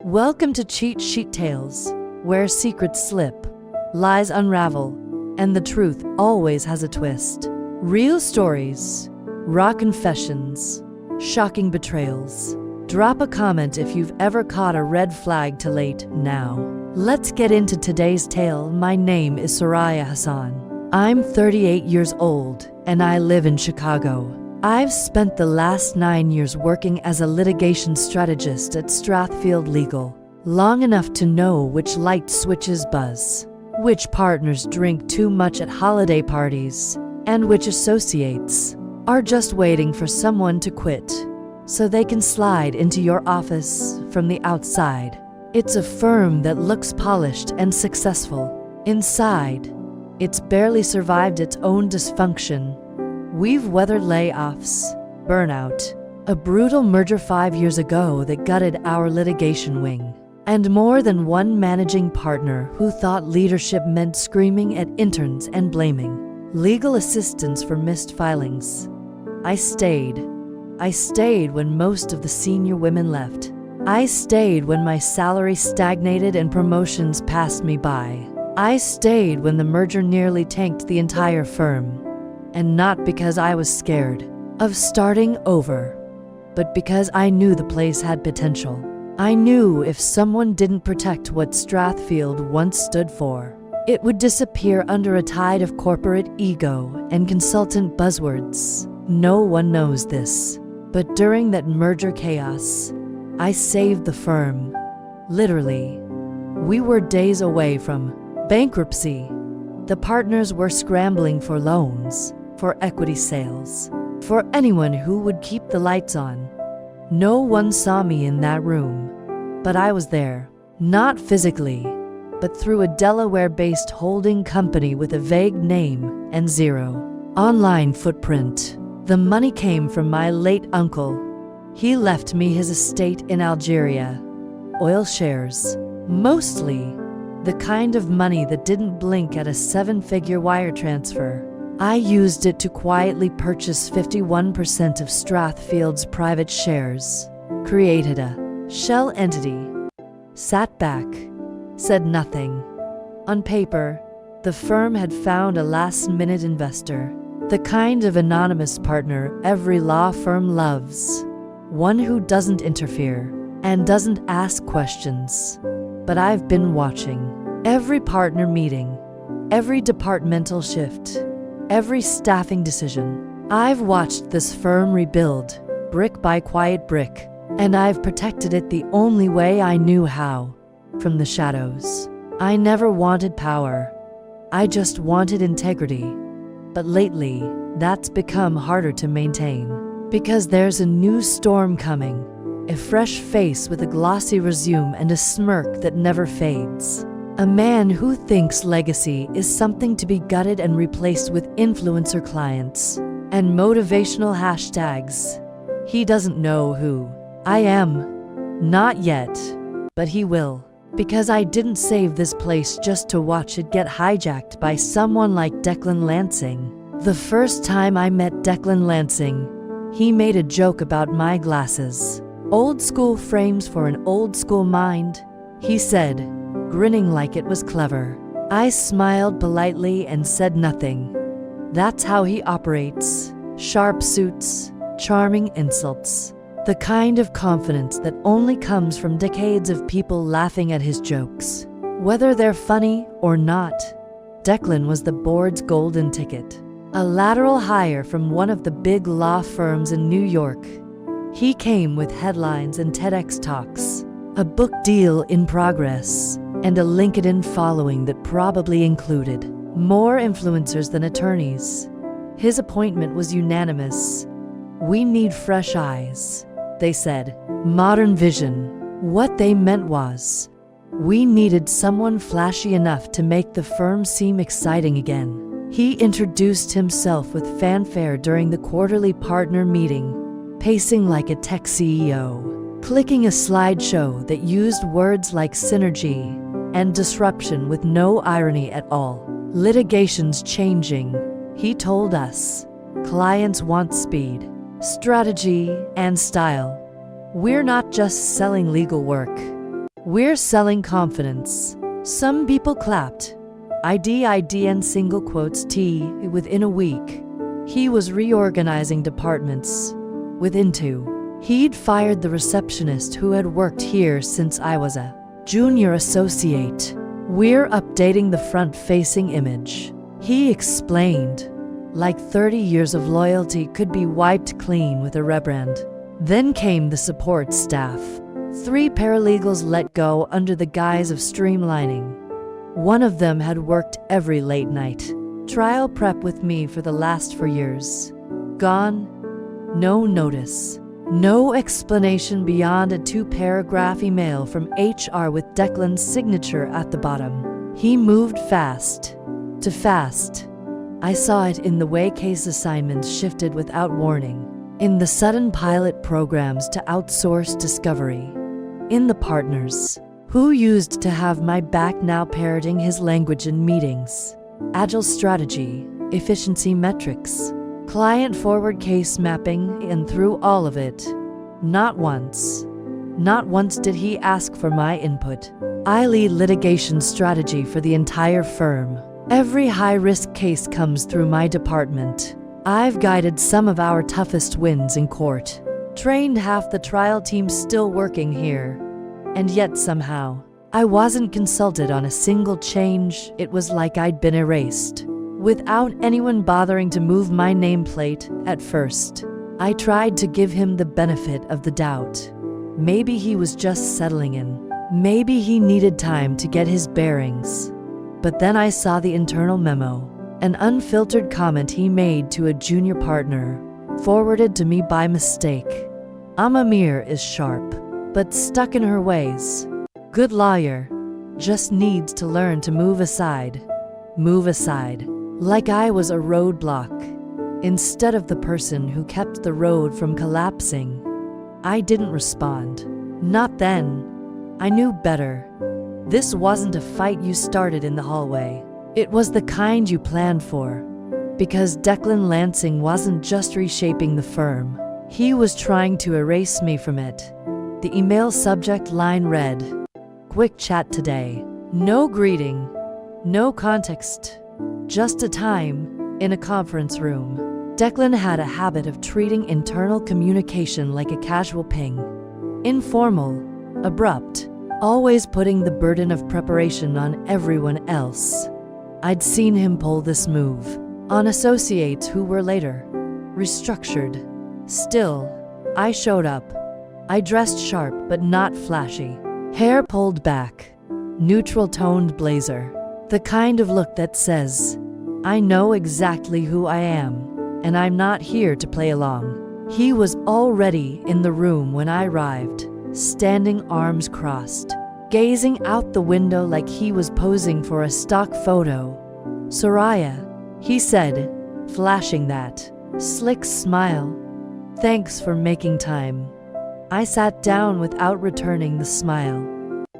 Welcome to Cheat Sheet Tales, where secrets slip, lies unravel, and the truth always has a twist. Real stories, raw confessions, shocking betrayals. Drop a comment if you've ever caught a red flag too late. Now, let's get into today's tale. My name is Soraya Hassan. I'm 38 years old, and I live in Chicago. I've spent the last 9 years working as a litigation strategist at Strathfield Legal, long enough to know which light switches buzz, which partners drink too much at holiday parties, and which associates are just waiting for someone to quit so they can slide into your office from the outside. It's a firm that looks polished and successful. Inside, it's barely survived its own dysfunction. We've weathered layoffs, burnout, a brutal merger 5 years ago that gutted our litigation wing, and more than one managing partner who thought leadership meant screaming at interns and blaming legal assistants for missed filings. I stayed when most of the senior women left. I stayed when my salary stagnated and promotions passed me by. I stayed when the merger nearly tanked the entire firm. And not because I was scared of starting over, but because I knew the place had potential. I knew if someone didn't protect what Strathfield once stood for, it would disappear under a tide of corporate ego and consultant buzzwords. No one knows this, but during that merger chaos, I saved the firm. Literally, we were days away from bankruptcy. The partners were scrambling for loans, for equity sales, for anyone who would keep the lights on. No one saw me in that room, but I was there, not physically, but through a Delaware-based holding company with a vague name and zero online footprint. The money came from my late uncle. He left me his estate in Algeria, oil shares, mostly, the kind of money that didn't blink at a 7-figure wire transfer. I used it to quietly purchase 51% of Strathfield's private shares, created a shell entity, sat back, said nothing. On paper, the firm had found a last-minute investor, the kind of anonymous partner every law firm loves, one who doesn't interfere and doesn't ask questions. But I've been watching every partner meeting, every departmental shift, every staffing decision. I've watched this firm rebuild, brick by quiet brick, and I've protected it the only way I knew how, from the shadows. I never wanted power. I just wanted integrity. But lately, that's become harder to maintain, because there's a new storm coming, a fresh face with a glossy resume and a smirk that never fades. A man who thinks legacy is something to be gutted and replaced with influencer clients and motivational hashtags. He doesn't know who I am. Not yet. But he will. Because I didn't save this place just to watch it get hijacked by someone like Declan Lansing. The first time I met Declan Lansing, he made a joke about my glasses. Old school frames for an old school mind, he said, grinning like it was clever. I smiled politely and said nothing. That's how he operates. Sharp suits, charming insults. The kind of confidence that only comes from decades of people laughing at his jokes. Whether they're funny or not, Declan was the board's golden ticket. A lateral hire from one of the big law firms in New York. He came with headlines and TEDx talks, a book deal in progress, and a LinkedIn following that probably included more influencers than attorneys. His appointment was unanimous. We need fresh eyes, they said. Modern vision. What they meant was, we needed someone flashy enough to make the firm seem exciting again. He introduced himself with fanfare during the quarterly partner meeting, pacing like a tech CEO, clicking a slideshow that used words like synergy and disruption with no irony at all. Litigation's changing, he told us. Clients want speed, strategy, and style. We're not just selling legal work. We're selling confidence. Some people clapped. IDIDN single quotes T. Within a week, he was reorganizing departments. Within 2, he'd fired the receptionist who had worked here since I was a junior associate. We're updating the front-facing image, he explained. Like 30 years of loyalty could be wiped clean with a rebrand. Then came the support staff. 3 paralegals let go under the guise of streamlining. One of them had worked every late night trial prep with me for the last 4 years. Gone. No notice. No explanation beyond a 2-paragraph email from HR with Declan's signature at the bottom. He moved fast. To fast. I saw it in the way case assignments shifted without warning, in the sudden pilot programs to outsource discovery, in the partners who used to have my back now parroting his language in meetings. Agile strategy, efficiency metrics, client forward case mapping, and through all of it, not once did he ask for my input. I lead litigation strategy for the entire firm. Every high-risk case comes through my department. I've guided some of our toughest wins in court, trained half the trial team still working here, and yet somehow, I wasn't consulted on a single change. It was like I'd been erased, without anyone bothering to move my nameplate. At first, I tried to give him the benefit of the doubt. Maybe he was just settling in. Maybe he needed time to get his bearings. But then I saw the internal memo, an unfiltered comment he made to a junior partner, forwarded to me by mistake. Amamir is sharp, but stuck in her ways. Good lawyer, just needs to learn to move aside. Move aside, like I was a roadblock, instead of the person who kept the road from collapsing. I didn't respond. Not then. I knew better. This wasn't a fight you started in the hallway. It was the kind you planned for. Because Declan Lansing wasn't just reshaping the firm. He was trying to erase me from it. The email subject line read, "Quick chat today." No greeting, no context, just a time in a conference room. Declan had a habit of treating internal communication like a casual ping. Informal, abrupt, always putting the burden of preparation on everyone else. I'd seen him pull this move on associates who were later restructured. Still, I showed up. I dressed sharp but not flashy. Hair pulled back, neutral-toned blazer. The kind of look that says, I know exactly who I am, and I'm not here to play along. He was already in the room when I arrived, standing arms crossed, gazing out the window like he was posing for a stock photo. "Soraya," he said, flashing that slick smile. "Thanks for making time." I sat down without returning the smile.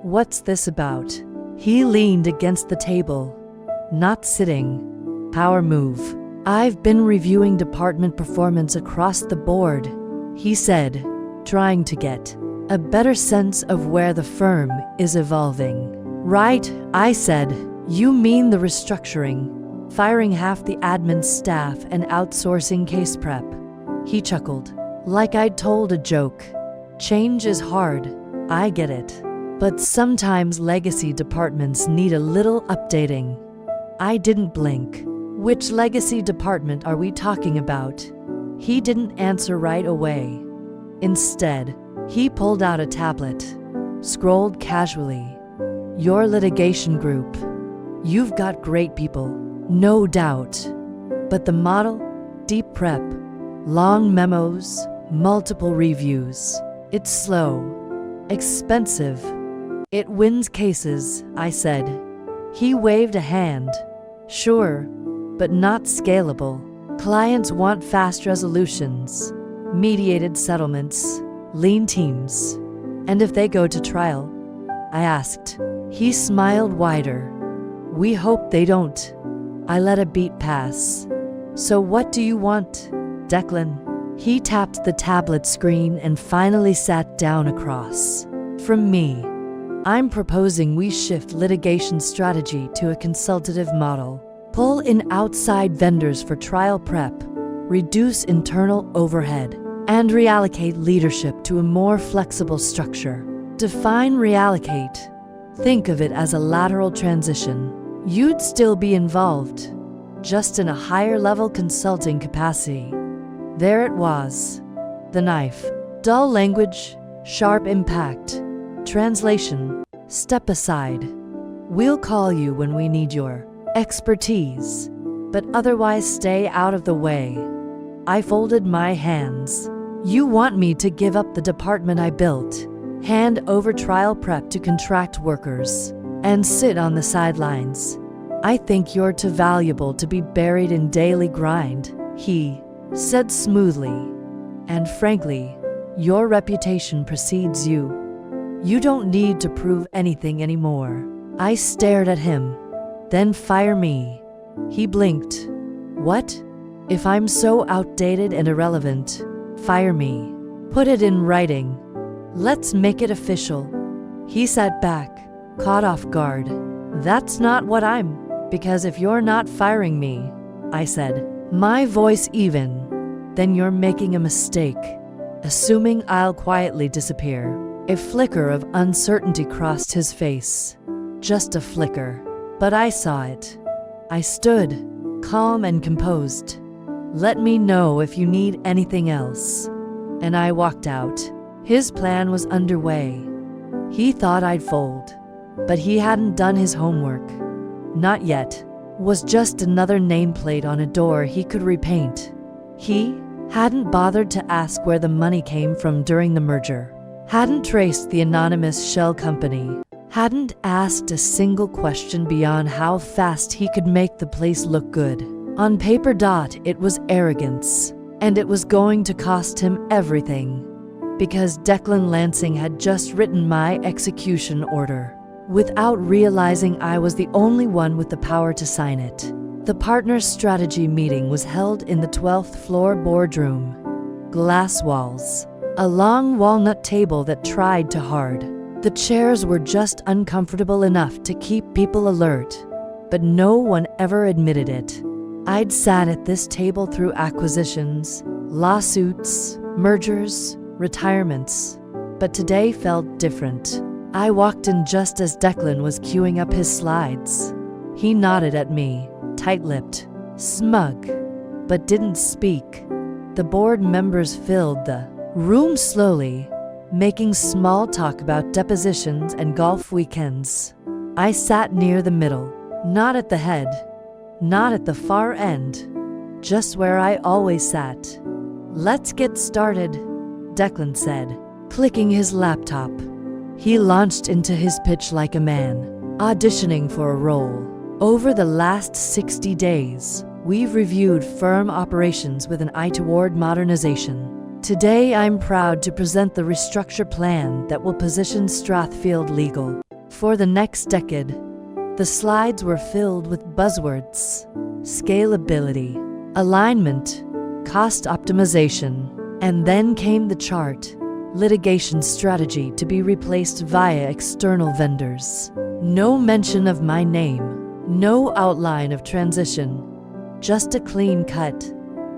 "What's this about?" He leaned against the table. "Not sitting. Power move. I've been reviewing department performance across the board," he said, trying to get a better sense of where the firm is evolving. "Right," I said. "You mean the restructuring, firing half the admin staff and outsourcing case prep?" He chuckled, like I'd told a joke. "Change is hard, I get it. But sometimes legacy departments need a little updating." I didn't blink. "Which legacy department are we talking about?" He didn't answer right away. Instead, he pulled out a tablet, scrolled casually. "Your litigation group. You've got great people, no doubt. But the model? Deep prep, long memos, multiple reviews. It's slow, expensive. It wins cases," I said. He waved a hand. "Sure, but not scalable. Clients want fast resolutions, mediated settlements, lean teams. And if they go to trial?" I asked. He smiled wider. "We hope they don't." I let a beat pass. "So what do you want, Declan?" He tapped the tablet screen and finally sat down across from me. I'm proposing we shift litigation strategy to a consultative model. Pull in outside vendors for trial prep, reduce internal overhead, and reallocate leadership to a more flexible structure. Define reallocate. Think of it as a lateral transition. You'd still be involved, just in a higher-level consulting capacity. There it was. The knife. Dull language, sharp impact. Translation. Step aside. We'll call you when we need your expertise, but otherwise stay out of the way. I folded my hands. You want me to give up the department I built, hand over trial prep to contract workers, and sit on the sidelines? I think you're too valuable to be buried in daily grind, he said smoothly. And frankly, your reputation precedes you. You don't need to prove anything anymore. I stared at him. Then fire me. He blinked. What? If I'm so outdated and irrelevant, fire me. Put it in writing. Let's make it official. He sat back, caught off guard. That's not what I'm, because if you're not firing me, I said, my voice even, then you're making a mistake, assuming I'll quietly disappear. A flicker of uncertainty crossed his face. Just a flicker, but I saw it. I stood, calm and composed. Let me know if you need anything else. And I walked out. His plan was underway. He thought I'd fold, but he hadn't done his homework. Not yet. Was just another nameplate on a door he could repaint. He hadn't bothered to ask where the money came from during the merger. Hadn't traced the anonymous shell company. Hadn't asked a single question beyond how fast he could make the place look good. On paper, it was arrogance, and it was going to cost him everything, because Declan Lansing had just written my execution order, without realizing I was the only one with the power to sign it. The partners' strategy meeting was held in the 12th floor boardroom. Glass walls, a long walnut table that tried too hard. The chairs were just uncomfortable enough to keep people alert, but no one ever admitted it. I'd sat at this table through acquisitions, lawsuits, mergers, retirements, but today felt different. I walked in just as Declan was queuing up his slides. He nodded at me, tight-lipped, smug, but didn't speak. The board members filled the room slowly, making small talk about depositions and golf weekends. I sat near the middle, not at the head, not at the far end, just where I always sat. Let's get started, Declan said, clicking his laptop. He launched into his pitch like a man, auditioning for a role. Over the last 60 days, we've reviewed firm operations with an eye toward modernization. Today, I'm proud to present the restructure plan that will position Strathfield legal for the next decade. The slides were filled with buzzwords: scalability, alignment, cost optimization, and then came the chart: litigation strategy to be replaced via external vendors. No mention of my name, no outline of transition, just a clean cut.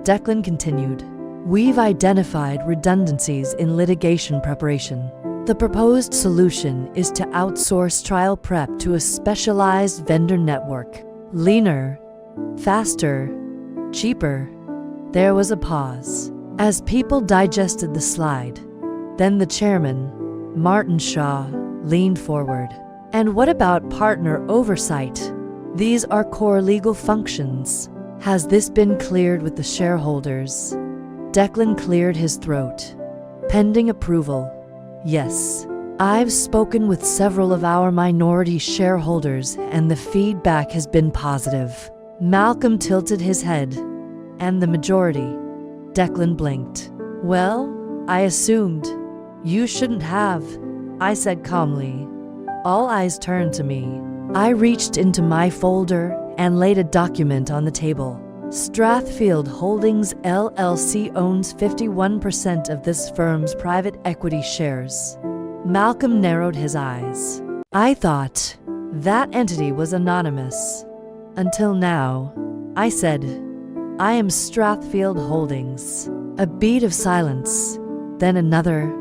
Declan continued. We've identified redundancies in litigation preparation. The proposed solution is to outsource trial prep to a specialized vendor network. Leaner, faster, cheaper. There was a pause as people digested the slide. Then the chairman, Martin Shaw, leaned forward. And what about partner oversight? These are core legal functions. Has this been cleared with the shareholders? Declan cleared his throat. Pending approval. Yes. I've spoken with several of our minority shareholders and the feedback has been positive. Malcolm tilted his head. And the majority? Declan blinked. Well, I assumed. You shouldn't have, I said calmly. All eyes turned to me. I reached into my folder and laid a document on the table. Strathfield Holdings LLC owns 51% of this firm's private equity shares. Malcolm narrowed his eyes. I thought that entity was anonymous. Until now, I said, I am Strathfield Holdings. A beat of silence, then another.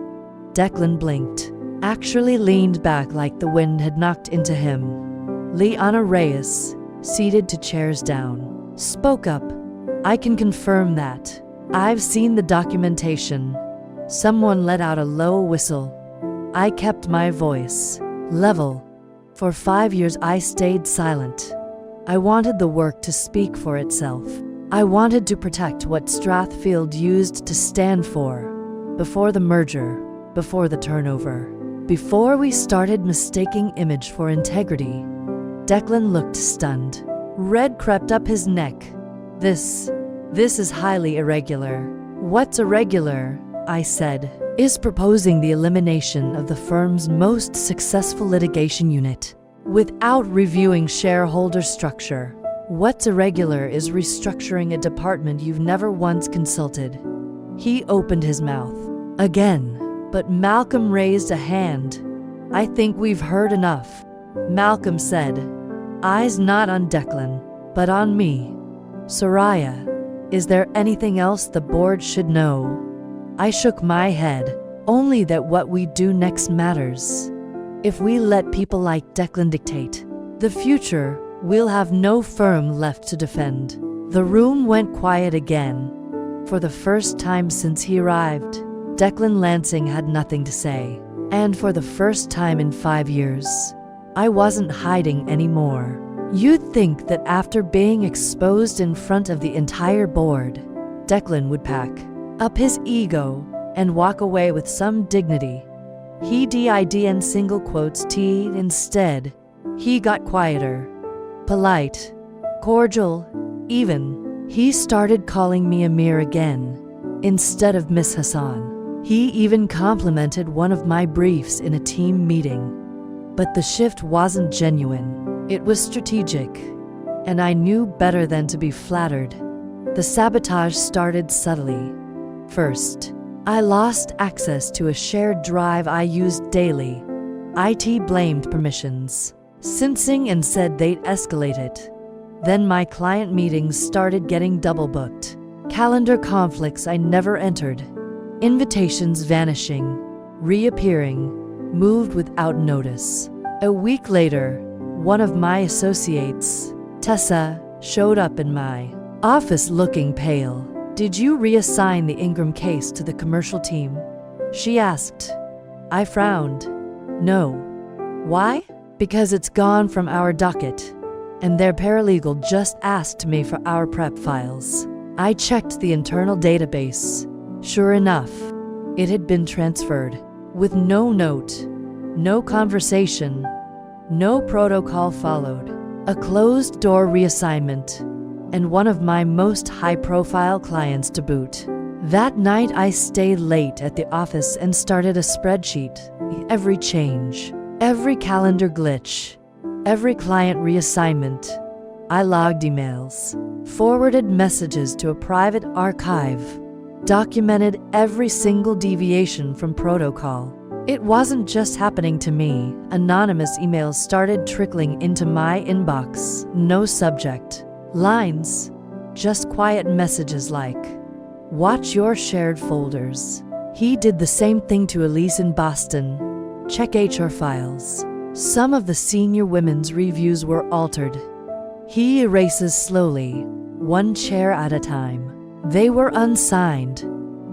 Declan blinked, actually leaned back like the wind had knocked into him. Liana Reyes, seated 2 chairs down, spoke up. I can confirm that. I've seen the documentation. Someone let out a low whistle. I kept my voice level. For 5 years I stayed silent. I wanted the work to speak for itself. I wanted to protect what Strathfield used to stand for. Before the merger, before the turnover, before we started mistaking image for integrity. Declan looked stunned. Red crept up his neck. This is highly irregular. What's irregular, I said, is proposing the elimination of the firm's most successful litigation unit without reviewing shareholder structure. What's irregular is restructuring a department you've never once consulted. He opened his mouth again, but Malcolm raised a hand. I think we've heard enough, Malcolm said, eyes not on Declan, but on me. Soraya, is there anything else the board should know? I shook my head, only that what we do next matters. If we let people like Declan dictate the future, we'll have no firm left to defend. The room went quiet again. For the first time since he arrived, Declan Lansing had nothing to say. And for the first time in 5 years, I wasn't hiding anymore. You'd think that after being exposed in front of the entire board, Declan would pack up his ego and walk away with some dignity. He did in single quotes T. Instead, he got quieter, polite, cordial, even. He started calling me Amir again, instead of Miss Hassan. He even complimented one of my briefs in a team meeting. But the shift wasn't genuine. It was strategic, and I knew better than to be flattered. The sabotage started subtly. First, I lost access to a shared drive I used daily. IT blamed permissions, sensing and said they'd escalate it. Then my client meetings started getting double booked. Calendar conflicts I never entered. Invitations vanishing, reappearing, moved without notice. A week later, one of my associates, Tessa, showed up in my office looking pale. Did you reassign the Ingram case to the commercial team? She asked. I frowned. No. Why? Because it's gone from our docket, and their paralegal just asked me for our prep files. I checked the internal database. Sure enough, it had been transferred, with no note, no conversation, no protocol followed. A closed-door reassignment, and one of my most high-profile clients to boot. That night I stayed late at the office and started a spreadsheet. Every change, every calendar glitch, every client reassignment. I logged emails, forwarded messages to a private archive, documented every single deviation from protocol. It wasn't just happening to me. Anonymous emails started trickling into my inbox. No subject lines, just quiet messages like, watch your shared folders. He did the same thing to Elise in Boston. Check HR files. Some of the senior women's reviews were altered. He erases slowly, 1 chair at a time. They were unsigned,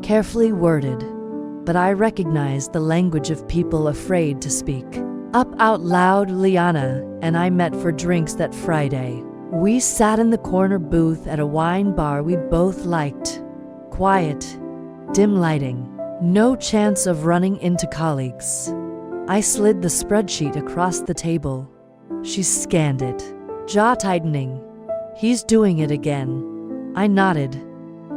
carefully worded, but I recognized the language of people afraid to speak up out loud. Liana and I met for drinks that Friday. We sat in the corner booth at a wine bar we both liked. Quiet, dim lighting, no chance of running into colleagues. I slid the spreadsheet across the table. She scanned it, jaw tightening. He's doing it again. I nodded.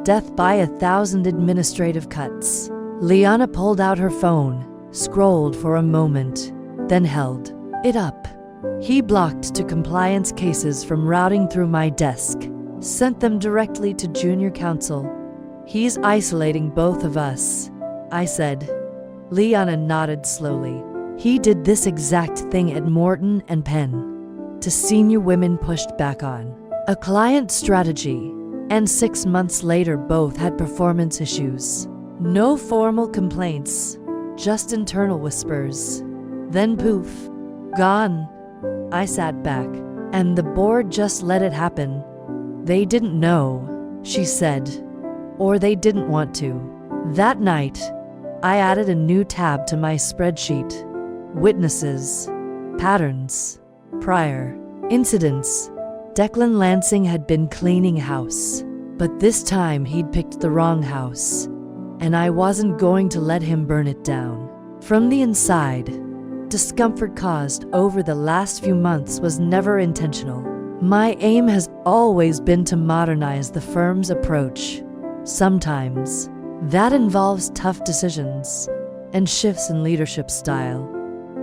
Death by 1,000 administrative cuts. Liana pulled out her phone, scrolled for a moment, then held it up. He blocked to compliance cases from routing through my desk, sent them directly to junior counsel. He's isolating both of us, I said. Liana nodded slowly. He did this exact thing at Morton and Penn. To senior women pushed back on a client strategy, and 6 months later both had performance issues. No formal complaints, just internal whispers. Then poof, gone. I sat back, and the board just let it happen. They didn't know, she said, or they didn't want to. That night, I added a new tab to my spreadsheet. Witnesses, patterns, prior incidents. Declan Lansing had been cleaning house, but this time he'd picked the wrong house, and I wasn't going to let him burn it down. From the inside, discomfort caused over the last few months was never intentional. My aim has always been to modernize the firm's approach. Sometimes, that involves tough decisions and shifts in leadership style.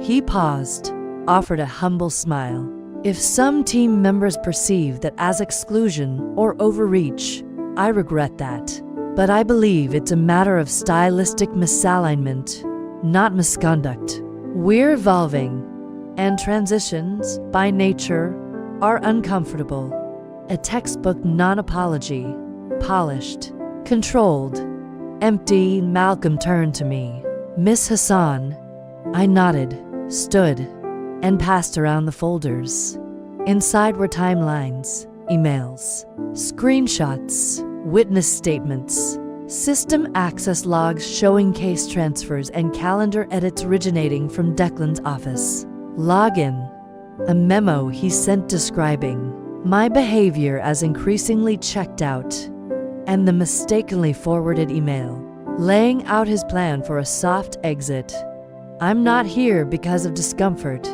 He paused, offered a humble smile. If some team members perceive that as exclusion or overreach, I regret that. But I believe it's a matter of stylistic misalignment, not misconduct. We're evolving, and transitions, by nature, are uncomfortable. A textbook non-apology, polished, controlled, empty. Malcolm turned to me. Miss Hassan. I nodded, stood, and passed around the folders. Inside were timelines, emails, screenshots, witness statements, system access logs showing case transfers, and calendar edits originating from Declan's office. Login, a memo he sent describing my behavior as increasingly checked out, and the mistakenly forwarded email laying out his plan for a soft exit. I'm not here because of discomfort,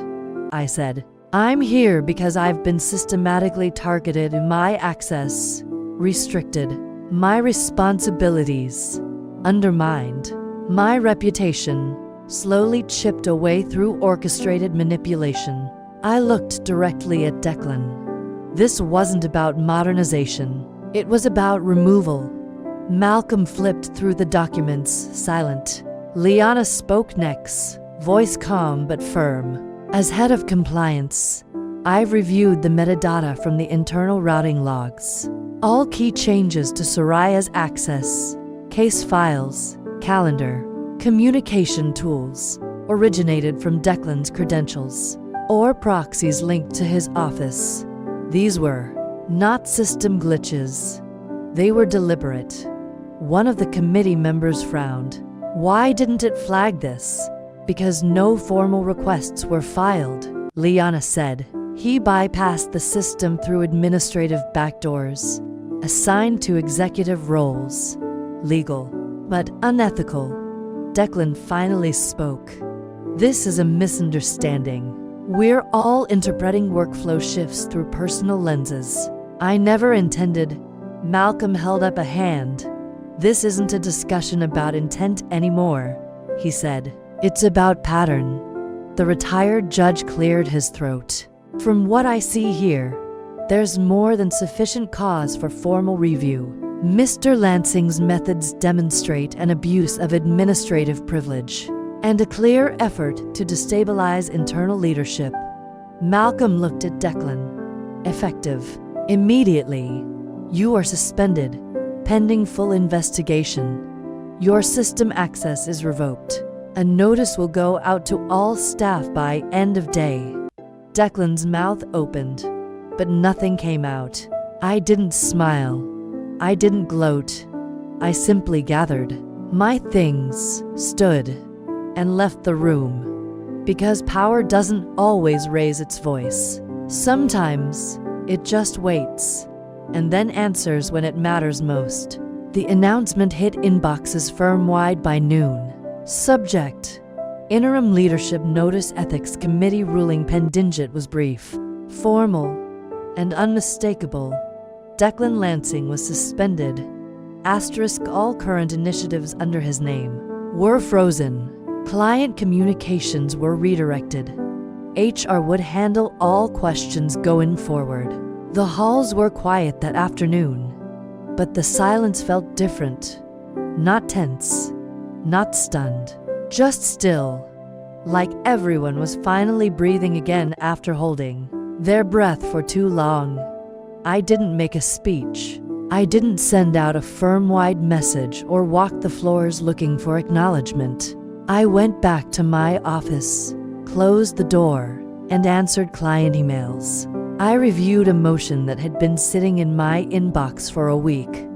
I said. I'm here because I've been systematically targeted, my access restricted, my responsibilities undermined, my reputation slowly chipped away through orchestrated manipulation. I looked directly at Declan. This wasn't about modernization. It was about removal. Malcolm flipped through the documents, silent. Liana spoke next, voice calm but firm. As head of compliance, I've reviewed the metadata from the internal routing logs. All key changes to Soraya's access, case files, calendar, communication tools originated from Declan's credentials or proxies linked to his office. These were not system glitches. They were deliberate. One of the committee members frowned. Why didn't it flag this? Because no formal requests were filed, Liana said. He bypassed the system through administrative backdoors, assigned to executive roles. Legal, but unethical. Declan finally spoke. This is a misunderstanding. We're all interpreting workflow shifts through personal lenses. I never intended. Malcolm held up a hand. This isn't a discussion about intent anymore, he said. It's about pattern. The retired judge cleared his throat. From what I see here, there's more than sufficient cause for formal review. Mr. Lansing's methods demonstrate an abuse of administrative privilege and a clear effort to destabilize internal leadership. Malcolm looked at Declan. Effective. Immediately. You are suspended, pending full investigation. Your system access is revoked. A notice will go out to all staff by end of day. Declan's mouth opened, but nothing came out. I didn't smile. I didn't gloat. I simply gathered my things, stood, and left the room. Because power doesn't always raise its voice. Sometimes it just waits, and then answers when it matters most. The announcement hit inboxes firm-wide by noon. Subject: Interim Leadership Notice. Ethics Committee ruling. Pendingit was brief, formal, and unmistakable. Declan Lansing was suspended. All current initiatives under his name were frozen. Client communications were redirected. HR would handle all questions going forward. The halls were quiet that afternoon, but the silence felt different. Not tense, not stunned, just still. like everyone was finally breathing again after holding their breath for too long. I didn't make a speech. I didn't send out a firm-wide message or walk the floors looking for acknowledgement. I went back to my office, closed the door, and answered client emails. I reviewed a motion that had been sitting in my inbox for a week.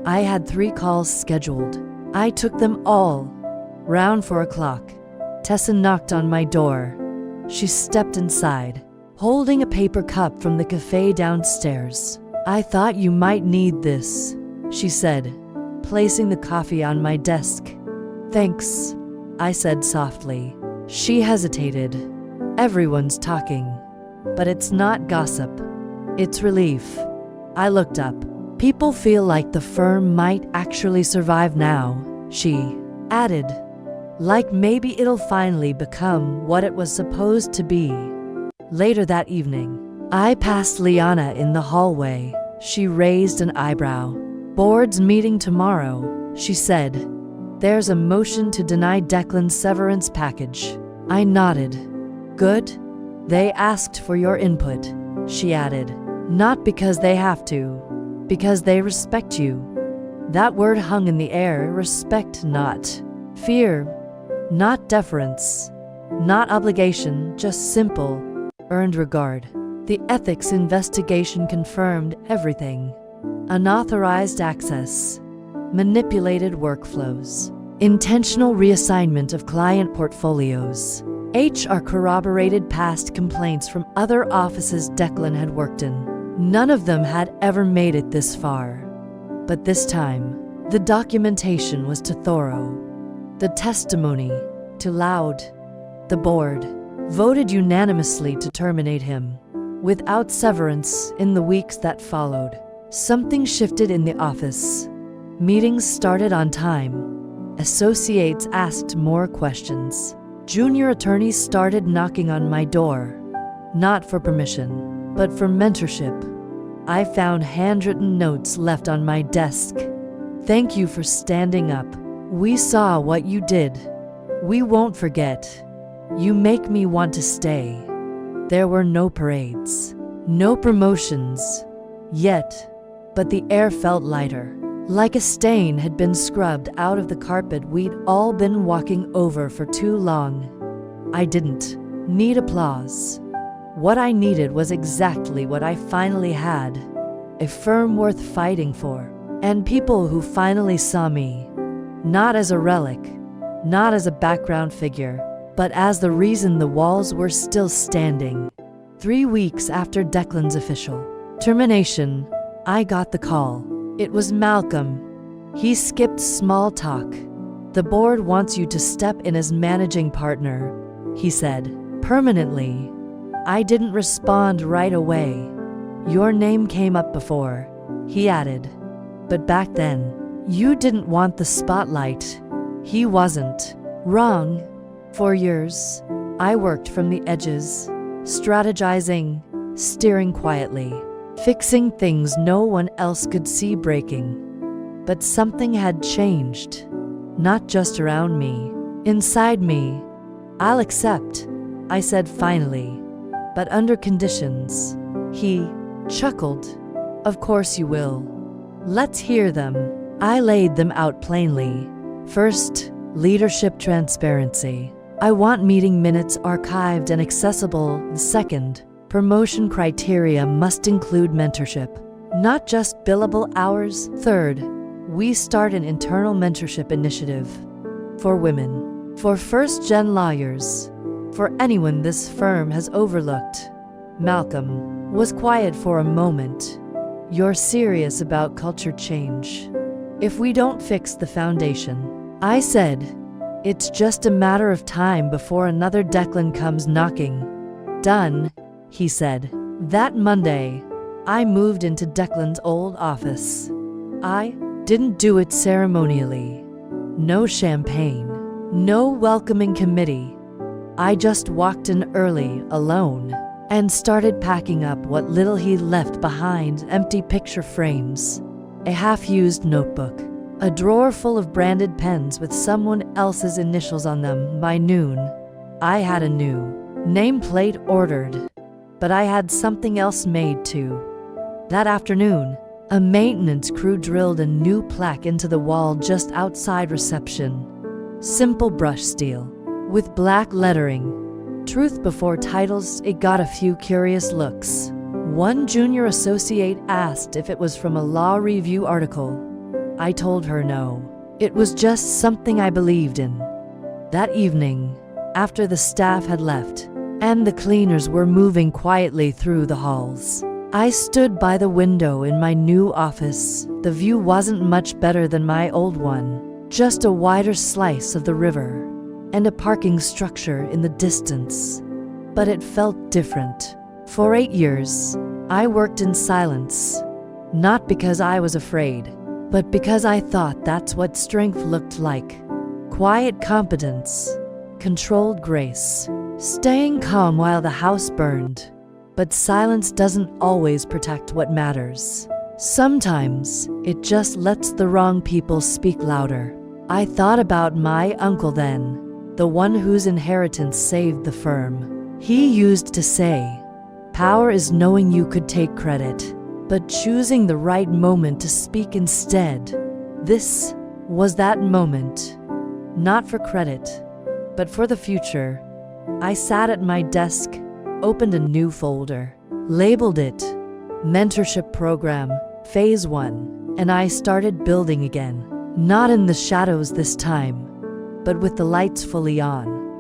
I had 3 calls scheduled. I took them all. Round 4 o'clock, Tessa knocked on my door. She stepped inside, holding a paper cup from the cafe downstairs. "I thought you might need this," she said, placing the coffee on my desk. "Thanks," I said softly. She hesitated. "Everyone's talking, but it's not gossip. It's relief." I looked up. "People feel like the firm might actually survive now," she added. "Like maybe it'll finally become what it was supposed to be." Later that evening, I passed Liana in the hallway. She raised an eyebrow. "Board's meeting tomorrow," she said. "There's a motion to deny Declan's severance package." I nodded. "Good. They asked for your input," she added. "Not because they have to, because they respect you." That word hung in the air. Respect, not fear, not deference, not obligation, just simple, earned regard. The ethics investigation confirmed everything. Unauthorized access, manipulated workflows, intentional reassignment of client portfolios. HR corroborated past complaints from other offices Declan had worked in. None of them had ever made it this far. But this time, the documentation was too thorough. The testimony too loud. The board voted unanimously to terminate him. Without severance, in the weeks that followed, something shifted in the office. Meetings started on time. Associates asked more questions. Junior attorneys started knocking on my door. Not for permission, but for mentorship. I found handwritten notes left on my desk. "Thank you for standing up. We saw what you did. We won't forget. You make me want to stay." There were no parades, no promotions, yet, but the air felt lighter, like a stain had been scrubbed out of the carpet we'd all been walking over for too long. I didn't need applause. What I needed was exactly what I finally had: a firm worth fighting for, and people who finally saw me, not as a relic, not as a background figure, but as the reason the walls were still standing. 3 weeks after Declan's official termination, I got the call. It was Malcolm. He skipped small talk. "The board wants you to step in as managing partner," he said, "permanently." I didn't respond right away. "Your name came up before," he added. "But back then, you didn't want the spotlight." He wasn't wrong. For years, I worked from the edges, strategizing, steering quietly, fixing things no one else could see breaking. But something had changed, not just around me, inside me. "I'll accept," I said finally, "but under conditions." He chuckled. "Of course you will. Let's hear them." I laid them out plainly. First, leadership transparency. I want meeting minutes archived and accessible. Second, promotion criteria must include mentorship, not just billable hours. Third, we start an internal mentorship initiative for women, for first-gen lawyers, for anyone this firm has overlooked. Malcolm was quiet for a moment. "You're serious about culture change? If we don't fix the foundation," I said, "it's just a matter of time before another Declan comes knocking." "Done," he said. That Monday, I moved into Declan's old office. I didn't do it ceremonially. No champagne, no welcoming committee. I just walked in early, alone, and started packing up what little he left behind: empty picture frames, a half-used notebook, a drawer full of branded pens with someone else's initials on them. By noon, I had a new nameplate ordered, but I had something else made too. That afternoon, a maintenance crew drilled a new plaque into the wall just outside reception. Simple brush steel, with black lettering. Truth before titles. It got a few curious looks. One junior associate asked if it was from a law review article. I told her no. It was just something I believed in. That evening, after the staff had left, and the cleaners were moving quietly through the halls, I stood by the window in my new office. The view wasn't much better than my old one, just a wider slice of the river and a parking structure in the distance. But it felt different. For 8 years, I worked in silence, not because I was afraid, but because I thought that's what strength looked like. Quiet competence, controlled grace, staying calm while the house burned. But silence doesn't always protect what matters. Sometimes it just lets the wrong people speak louder. I thought about my uncle then, the one whose inheritance saved the firm. He used to say, "Power is knowing you could take credit, but choosing the right moment to speak instead." This was that moment. Not for credit, but for the future. I sat at my desk, opened a new folder, labeled it Mentorship Program, Phase 1, and I started building again. Not in the shadows this time, but with the lights fully on.